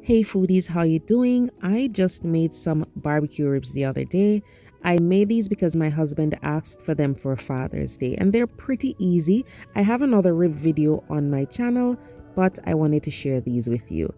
Hey foodies, how you doing? I just made some barbecue ribs the other day. I made these because my husband asked for them for Father's Day and they're pretty easy. I have another rib video on my channel, but I wanted to share these with you.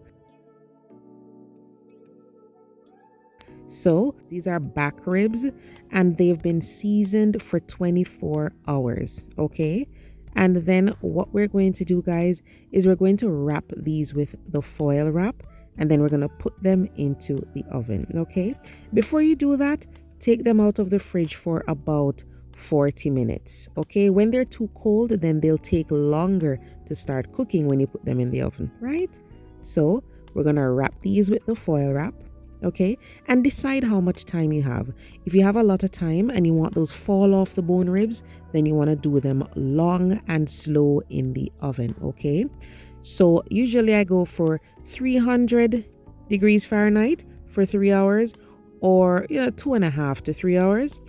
So these are back ribs and they've been seasoned for 24 hours, okay? And then what we're going to do, guys, is we're going to wrap these with the foil wrap and then we're going to put them into the oven, okay? Before you do that, take them out of the fridge for about 40 minutes, okay? When they're too cold, then they'll take longer to start cooking when you put them in the oven, right? So we're going to wrap these with the foil wrap, okay? And decide how much time you have. If you have a lot of time and you want those fall off the bone ribs, then you want to do them long and slow in the oven, okay? So usually I go for 300 degrees Fahrenheit for 3 hours, or 2.5 to 3 hours,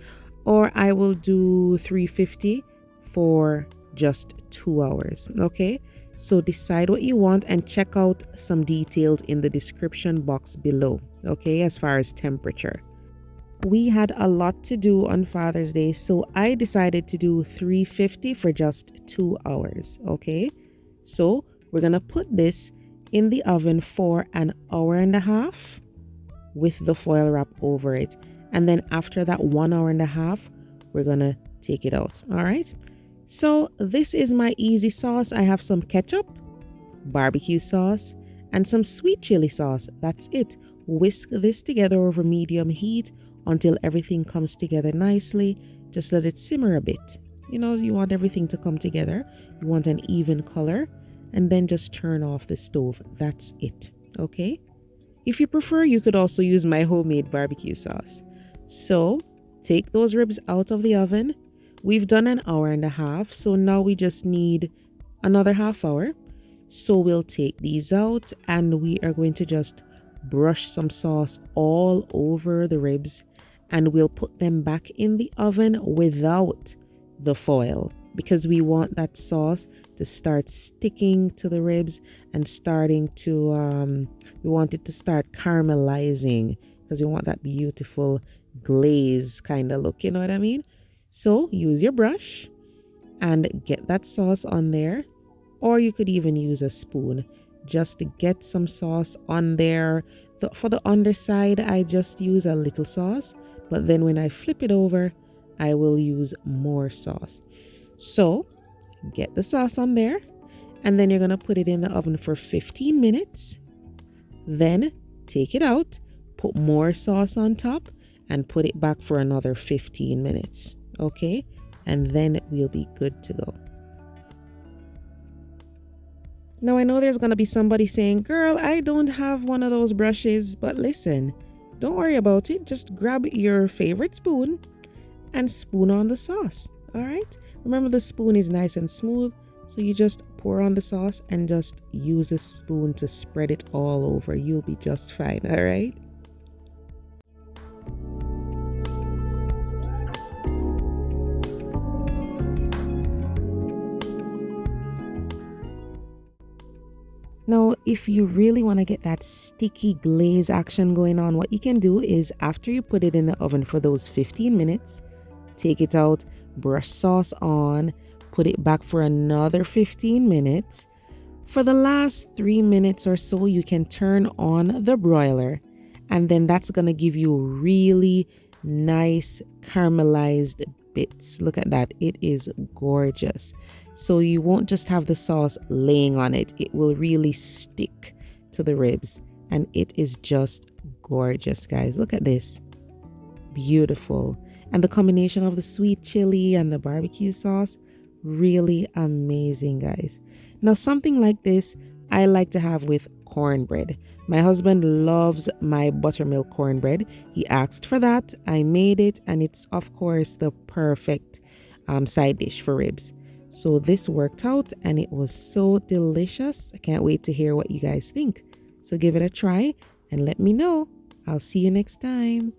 or I will do 350 for just 2 hours, okay? So decide what you want and check out some details in the description box below, okay, as far as temperature. We had a lot to do on Father's Day, so I decided to do 350 for just 2 hours, okay? So we're gonna put this in the oven for an hour and a half with the foil wrap over it. And then after that 1 hour and a half, we're gonna take it out, all right? So this is my easy sauce. I have some ketchup, barbecue sauce, and some sweet chili sauce. That's it. Whisk this together over medium heat until everything comes together nicely. Just let it simmer a bit. You want everything to come together. You want an even color, and then just turn off the stove. That's it, okay? If you prefer, you could also use my homemade barbecue sauce. So take those ribs out of the oven. We've done an hour and a half, so now we just need another half hour. So we'll take these out and we are going to just brush some sauce all over the ribs and we'll put them back in the oven without the foil because we want that sauce to start sticking to the ribs and starting to we want it to start caramelizing because we want that beautiful glaze kind of look, you know what I mean? So use your brush and get that sauce on there, or you could even use a spoon just to get some sauce on there. For the underside, I just use a little sauce, but then when I flip it over, I will use more sauce. So get the sauce on there, and then you're gonna put it in the oven for 15 minutes. Then take it out, put more sauce on top, and put it back for another 15 minutes. Okay, and then we'll be good to go. Now I know there's gonna be somebody saying, girl, I don't have one of those brushes, but listen, don't worry about it. Just grab your favorite spoon and spoon on the sauce. All right, remember the spoon is nice and smooth, so you just pour on the sauce and just use the spoon to spread it all over. You'll be just fine. All right. Now, if you really want to get that sticky glaze action going on, what you can do is after you put it in the oven for those 15 minutes, take it out, brush sauce on, put it back for another 15 minutes. For the last 3 minutes or so, you can turn on the broiler, and then that's going to give you really nice caramelized bits. Look at that. It is gorgeous. So you won't just have the sauce laying on it. It will really stick to the ribs. And it is just gorgeous, guys. Look at this. Beautiful. And the combination of the sweet chili and the barbecue sauce, really amazing, guys. Now, something like this, I like to have with cornbread. My husband loves my buttermilk cornbread. He asked for that. I made it, and it's, of course, the perfect side dish for ribs. So this worked out and it was so delicious. I can't wait to hear what you guys think. So give it a try and let me know. I'll see you next time.